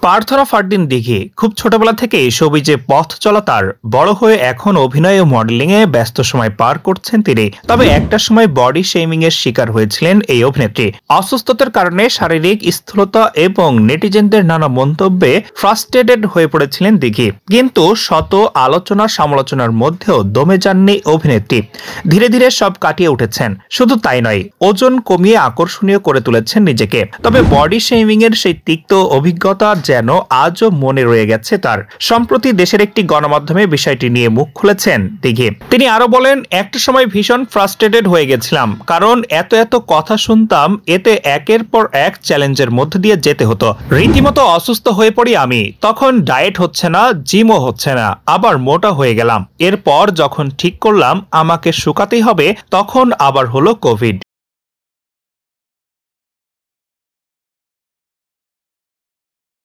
প্রার্থনা ফারদিন দিঘি খুব ছোটবেলা থেকেই শোবিজে পথ চলা তার। বড় হয়ে এখন অভিনয় ও মডেলিং এ ব্যস্ত সময় পার করছেন তিনি। তবে একটা সময় বডি শেমিং এর শিকার হয়েছিলেন এই অভিনেত্রী। অসুস্থতার কারণে শারীরিক স্থূলতা এবং নেটিজেনদের নানা মন্তব্যে ফ্রাস্ট্রেটেড হয়ে পড়েছিলেন দিঘি। কিন্তু শত আলোচনা সমালোচনার মধ্যেও দমে যাননি অভিনেত্রী। ধীরে ধীরে সব কাটিয়ে উঠেছেন। শুধু তাই নয়, ওজন কমিয়ে আকর্ষণীয় করে তুলেছেন নিজেকে। তবে বডি শেমিং এর সেই তিক্ত অভিজ্ঞতা যেন আজও মনে রয়ে গেছে তার। সম্প্রতি দেশের একটি গণমাধ্যমে বিষয়টি নিয়ে মুখ খুলেছেন দিঘি। তিনি আরো বলেন, একটা সময় ভীষণ ফ্রাস্ট্রেটেড হয়ে গেছিলাম, কারণ এত কথা শুনতাম, এতে একের পর এক চ্যালেঞ্জের মধ্যে দিয়ে যেতে হতো। রীতিমতো অসুস্থ হয়ে পড়ি আমি। তখন ডায়েট হচ্ছে না, জিমও হচ্ছে না, আবার মোটা হয়ে গেলাম। এরপর যখন ঠিক করলাম আমাকে শুকাতেই হবে, তখন আবার হলো কোভিড।